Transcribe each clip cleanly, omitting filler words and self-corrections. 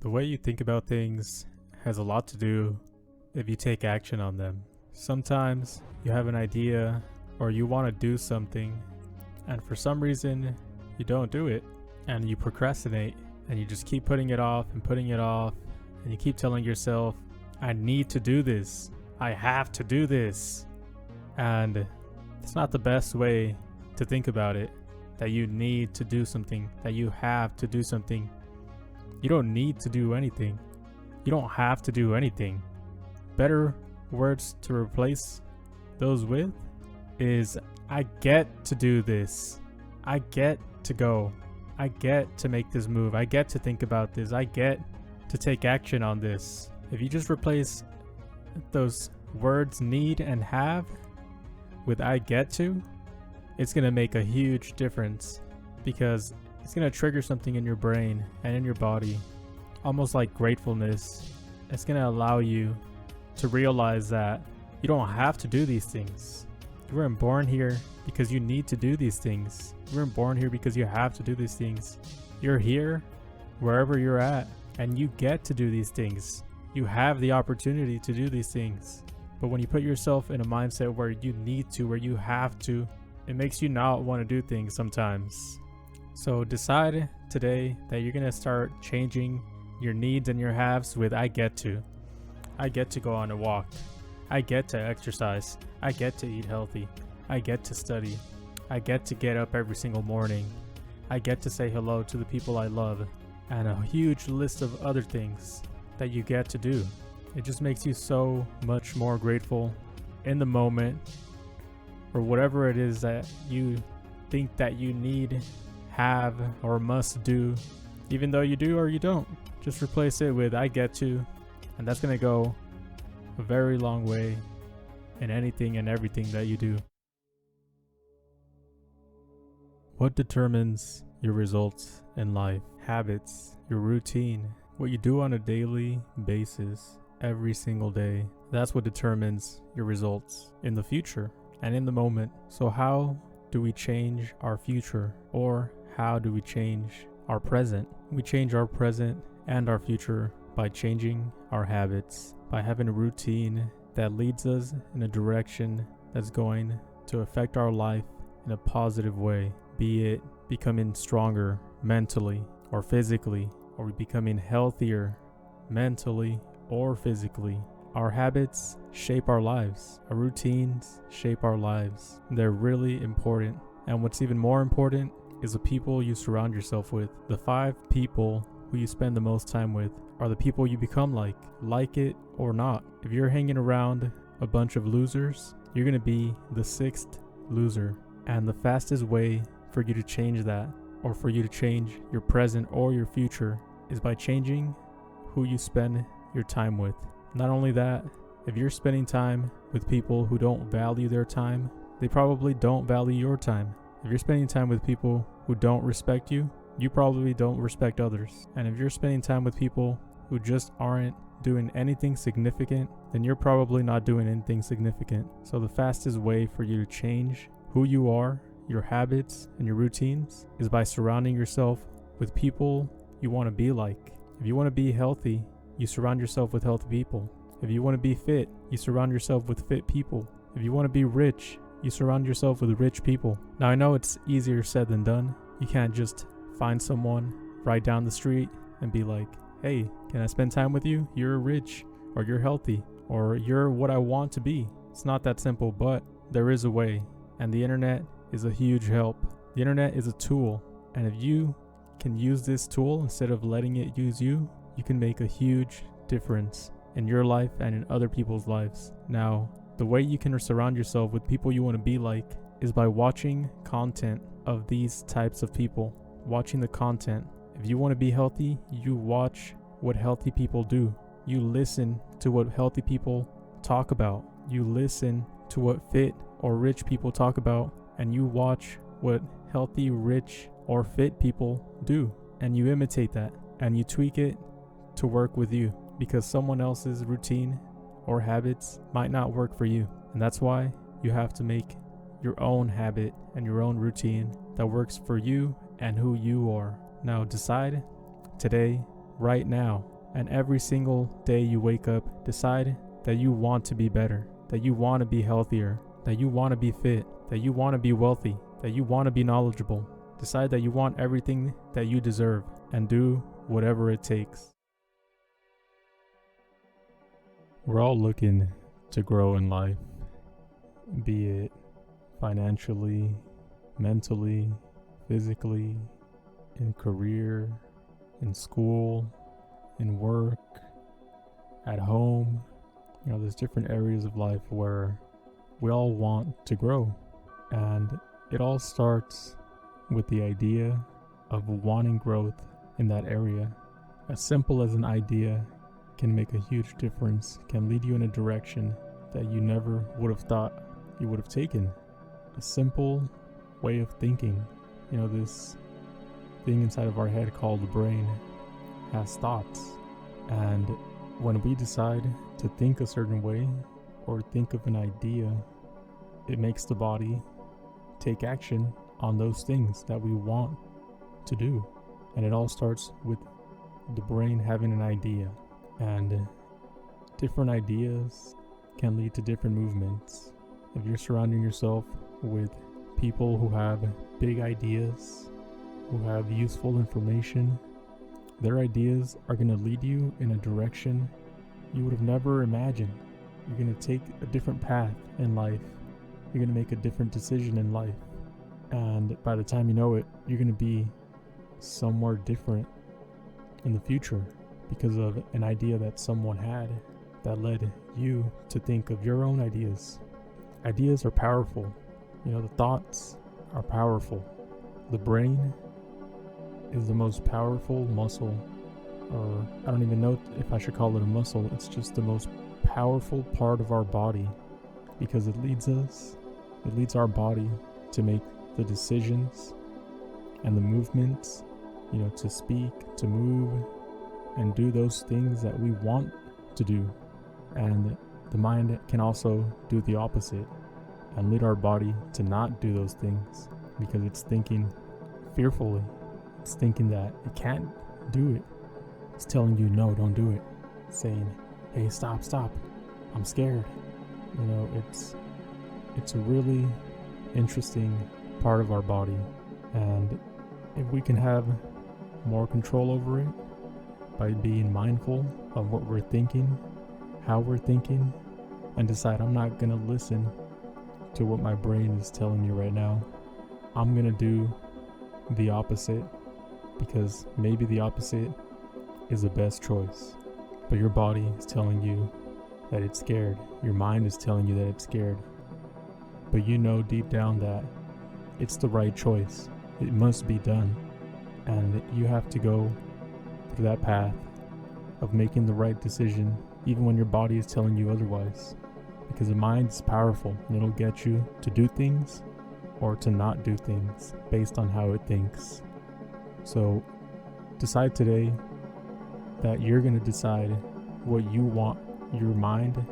The way you think about things has a lot to do if you take action on them. Sometimes you have an idea or you want to do something, and for some reason you don't do it, and you procrastinate, and you just keep putting it off and putting it off, and you keep telling yourself, I need to do this. I have to do this. And it's not the best way to think about it, that you need to do something, that you have to do something. You don't need to do anything. You don't have to do anything. Better words to replace those with is, I get to do this. I get to go. I get to make this move. I get to think about this. I get to take action on this. If you just replace those words need and have with I get to, it's going to make a huge difference, because it's going to trigger something in your brain and in your body, almost like gratefulness. It's going to allow you to realize that you don't have to do these things. You weren't born here because you need to do these things. You weren't born here because you have to do these things. You're here wherever you're at, and you get to do these things. You have the opportunity to do these things. But when you put yourself in a mindset where you need to, where you have to, it makes you not want to do things sometimes. So decide today that you're going to start changing your needs and your haves with I get to. I get to go on a walk. I get to exercise. I get to eat healthy. I get to study. I get to get up every single morning. I get to say hello to the people I love. And a huge list of other things that you get to do. It just makes you so much more grateful in the moment for whatever it is that you think that you need, have, or must do. Even though you do or you don't, just replace it with I get to, and that's going to go a very long way in anything and everything that you do. What determines your results in life? Habits, your routine, what you do on a daily basis, every single day. That's what determines your results in the future and in the moment. So how do we change our future, or how do we change our present? We change our present and our future by changing our habits, by having a routine that leads us in a direction that's going to affect our life in a positive way, be it becoming stronger mentally or physically, or becoming healthier mentally or physically. Our habits shape our lives. Our routines shape our lives. They're really important. And what's even more important is the people you surround yourself with. The 5 people who you spend the most time with are the people you become like it or not. If you're hanging around a bunch of losers, you're going to be the 6th loser. And the fastest way for you to change that, or for you to change your present or your future, is by changing who you spend your time with. Not only that, if you're spending time with people who don't value their time, they probably don't value your time. If you're spending time with people who don't respect you, you probably don't respect others. And if you're spending time with people who just aren't doing anything significant, then you're probably not doing anything significant. So the fastest way for you to change who you are, your habits, and your routines is by surrounding yourself with people you want to be like. If you want to be healthy, you surround yourself with healthy people. If you want to be fit, you surround yourself with fit people. If you want to be rich, you surround yourself with rich people. Now, I know it's easier said than done. You can't just find someone right down the street and be like, hey, can I spend time with you? You're rich, or you're healthy, or you're what I want to be. It's not that simple, but there is a way. And the internet is a huge help. The internet is a tool. And if you can use this tool instead of letting it use you, you can make a huge difference in your life and in other people's lives. Now, the way you can surround yourself with people you want to be like is by watching content of these types of people. Watching the content. If you want to be healthy, you watch what healthy people do. You listen to what healthy people talk about. You listen to what fit or rich people talk about, and you watch what healthy, rich, or fit people do, and you imitate that, and you tweak it to work with you, because someone else's routine or habits might not work for you. And that's why you have to make your own habit and your own routine that works for you and who you are. Now decide today, right now, And every single day you wake up, decide that you want to be better, that you want to be healthier, that you want to be fit, that you want to be wealthy, that you want to be knowledgeable. Decide that you want everything that you deserve and do whatever it takes. We're all looking to grow in life, be it financially, mentally, physically, in career, in school, in work, at home. There's different areas of life where we all want to grow. And it all starts with the idea of wanting growth in that area. As simple as an idea can make a huge difference, can lead you in a direction that you never would have thought you would have taken. A simple way of thinking. This thing inside of our head called the brain has thoughts. And when we decide to think a certain way or think of an idea, it makes the body take action on those things that we want to do. And it all starts with the brain having an idea. And different ideas can lead to different movements. If you're surrounding yourself with people who have big ideas, who have useful information, their ideas are going to lead you in a direction you would have never imagined. You're going to take a different path in life. You're going to make a different decision in life. And by the time you know it, you're going to be somewhere different in the future because of an idea that someone had that led you to think of your own ideas. Ideas are powerful. The thoughts are powerful. The brain is the most powerful muscle, or I don't even know if I should call it a muscle. It's just the most powerful part of our body because it leads our body to make the decisions and the movements, to speak, to move, and do those things that we want to do. And the mind can also do the opposite and lead our body to not do those things because it's thinking fearfully. It's thinking that it can't do it. It's telling you, no, don't do it. It's saying, hey, stop, I'm scared. It's a really interesting part of our body. And if we can have more control over it by being mindful of what we're thinking, how we're thinking, and decide I'm not going to listen to what my brain is telling me right now. I'm going to do the opposite because maybe the opposite is the best choice. But your body is telling you that it's scared. Your mind is telling you that it's scared. But you know deep down that it's the right choice. It must be done. And you have to go through that path of making the right decision even when your body is telling you otherwise. Because the mind is powerful and it'll get you to do things or to not do things based on how it thinks. So decide today that you're going to decide what you want your mind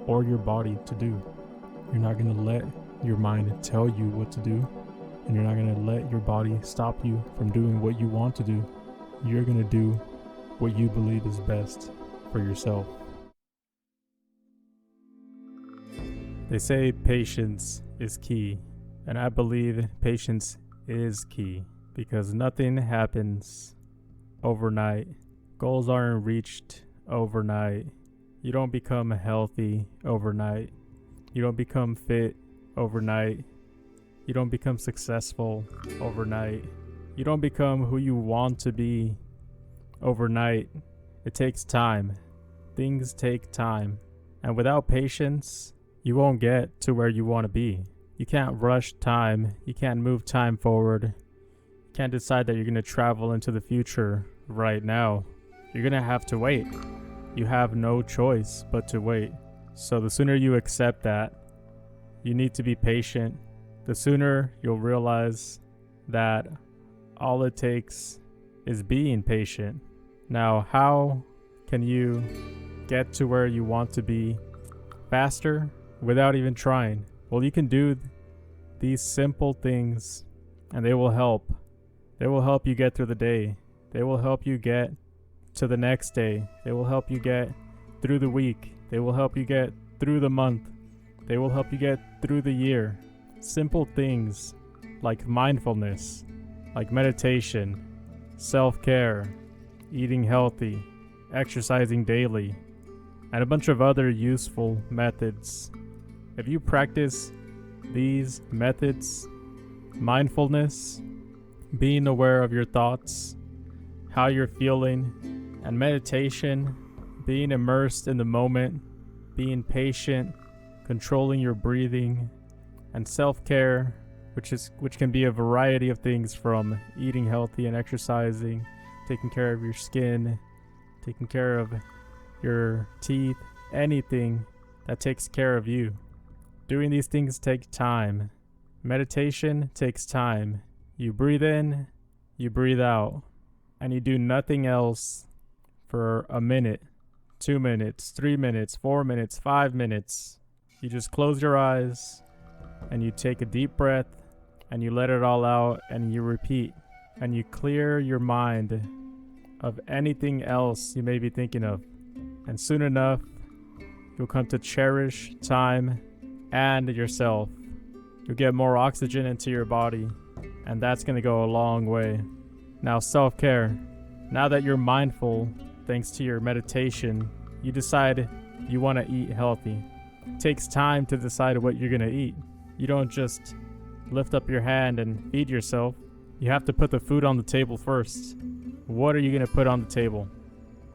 or your body to do. You're not going to let your mind tell you what to do, and you're not going to let your body stop you from doing what you want to do. You're going to do what you believe is best for yourself. They say patience is key, and I believe patience is key because nothing happens overnight. Goals aren't reached overnight. You don't become healthy overnight. You don't become fit overnight. You don't become successful overnight. You don't become who you want to be overnight. It takes time. Things take time. And without patience, you won't get to where you want to be. You can't rush time. You can't move time forward. You can't decide that you're going to travel into the future right now. You're going to have to wait. You have no choice but to wait. So the sooner you accept that you need to be patient, the sooner you'll realize that all it takes is being patient. Now, how can you get to where you want to be faster without even trying? Well, you can do these simple things and they will help. They will help you get through the day. They will help you get to the next day. They will help you get through the week. They will help you get through the month. They will help you get through the year. Simple things like mindfulness, like meditation, self-care, eating healthy, exercising daily, and a bunch of other useful methods. If you practice these methods, mindfulness, being aware of your thoughts, how you're feeling, and meditation, being immersed in the moment, being patient, controlling your breathing, and self-care, which can be a variety of things from eating healthy and exercising, taking care of your skin, taking care of your teeth, anything that takes care of you. Doing these things take time. Meditation takes time. You breathe in, you breathe out, and you do nothing else for a minute, 2 minutes, 3 minutes, 4 minutes, 5 minutes. You just close your eyes and you take a deep breath and you let it all out and you repeat and you clear your mind of anything else you may be thinking of. And soon enough, you'll come to cherish time and yourself. You'll get more oxygen into your body, and that's going to go a long way. Now, self-care. Now that you're mindful, thanks to your meditation, you decide you want to eat healthy. It takes time to decide what you're going to eat. You don't just lift up your hand and feed yourself. You have to put the food on the table first. What are you going to put on the table?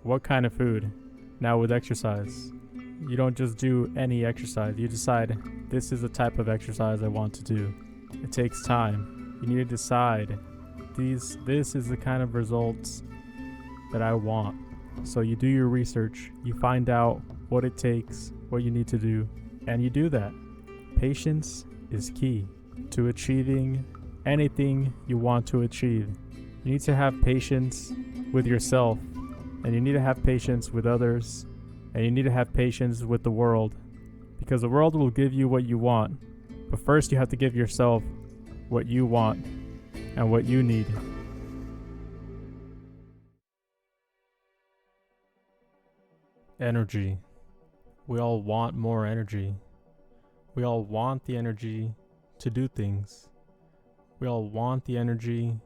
What kind of food? Now with exercise, you don't just do any exercise. You decide, this is the type of exercise I want to do. It takes time. You need to decide, this is the kind of results that I want. So you do your research, you find out what it takes, what you need to do, and you do that. Patience is key to achieving anything you want to achieve. You need to have patience with yourself, and you need to have patience with others, and you need to have patience with the world, because the world will give you what you want, but first you have to give yourself what you want and what you need. Energy. We all want more energy. We all want the energy to do things. We all want the energy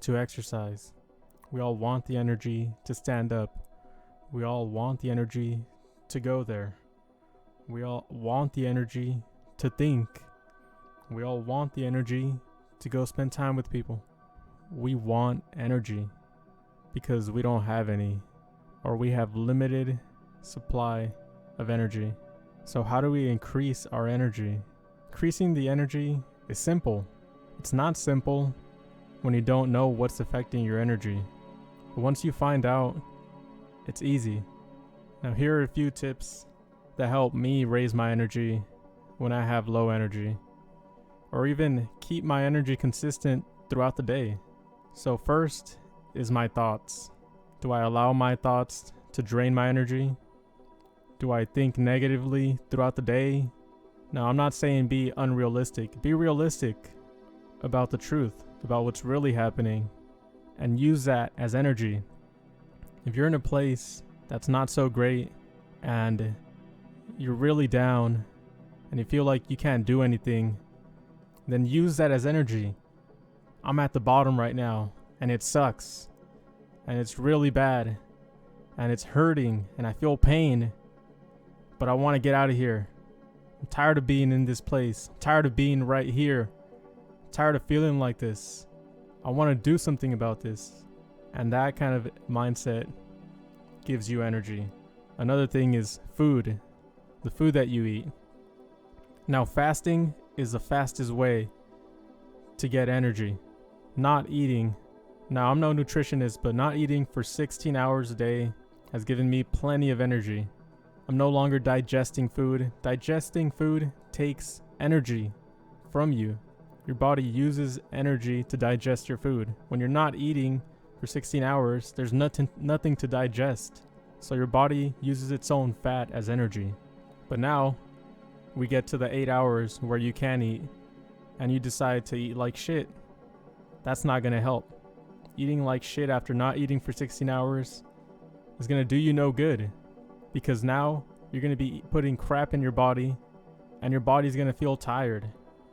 to exercise. We all want the energy to stand up. We all want the energy to go there. We all want the energy to think. We all want the energy to go spend time with people. We want energy because we don't have any, or we have limited supply of energy. So how do we increase our energy? Increasing the energy is simple. It's not simple when you don't know what's affecting your energy. But once you find out, it's easy. Now here are a few tips that help me raise my energy when I have low energy, or even keep my energy consistent throughout the day. So first is my thoughts. Do I allow my thoughts to drain my energy? Do I think negatively throughout the day? Now, I'm not saying be unrealistic. Be realistic about the truth, about what's really happening, and use that as energy. If you're in a place that's not so great and you're really down and you feel like you can't do anything, then use that as energy. I'm at the bottom right now and it sucks and it's really bad and it's hurting and I feel pain, but I want to get out of here. I'm tired of being in this place. I'm tired of being right here. I'm tired of feeling like this. I want to do something about this. And that kind of mindset gives you energy. Another thing is food. The food that you eat. Now, fasting is the fastest way to get energy. Not eating. Now, I'm no nutritionist, but not eating for 16 hours a day has given me plenty of energy. I'm no longer digesting food. Digesting food takes energy from you. Your body uses energy to digest your food. When you're not eating for 16 hours, there's nothing to digest. So your body uses its own fat as energy. But now we get to the 8 hours where you can eat and you decide to eat like shit. That's not going to help. Eating like shit after not eating for 16 hours is going to do you no good, because now you're going to be putting crap in your body, and your body's going to feel tired.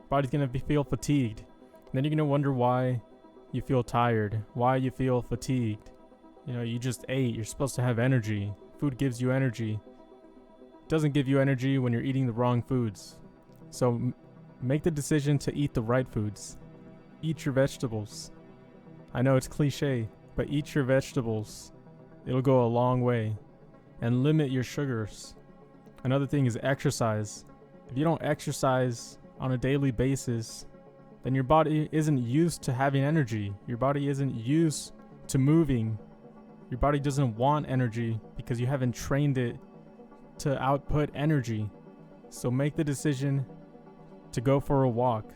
Body's going to feel fatigued. And then you're going to wonder why you feel tired, why you feel fatigued. You know, you just ate. You're supposed to have energy. Food gives you energy. It doesn't give you energy when you're eating the wrong foods. So make the decision to eat the right foods. Eat your vegetables. I know it's cliche, but eat your vegetables. It'll go a long way. And limit your sugars. Another thing is exercise. If you don't exercise on a daily basis, then your body isn't used to having energy. Your body isn't used to moving. Your body doesn't want energy because you haven't trained it to output energy. So make the decision to go for a walk,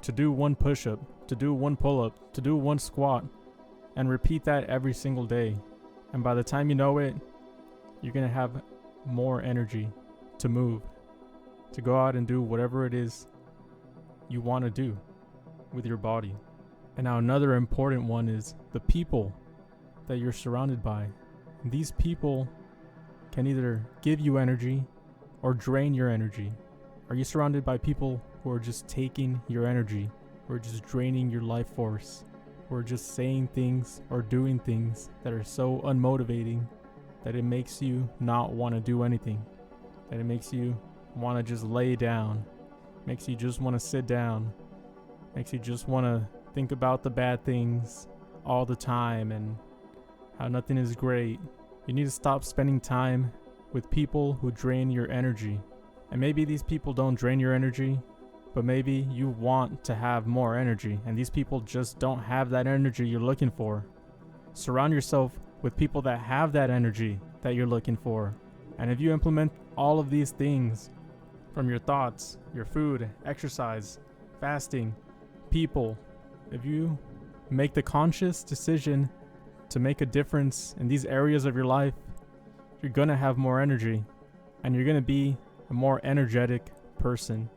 to do one push-up, to do one pull-up, to do one squat, and repeat that every single day. And by the time you know it, you're going to have more energy to move, to go out and do whatever it is you want to do with your body. And now another important one is the people that you're surrounded by. These people can either give you energy or drain your energy. Are you surrounded by people who are just taking your energy, who are just draining your life force, who are just saying things or doing things that are so unmotivating that it makes you not want to do anything, that it makes you want to just lay down, makes you just want to sit down, makes you just want to think about the bad things all the time and how nothing is great? You need to stop spending time with people who drain your energy. And maybe these people don't drain your energy, but maybe you want to have more energy, and these people just don't have that energy you're looking for. Surround yourself with people that have that energy that you're looking for. And if you implement all of these things, from your thoughts, your food, exercise, fasting, people, if you make the conscious decision to make a difference in these areas of your life, you're going to have more energy, and you're going to be a more energetic person.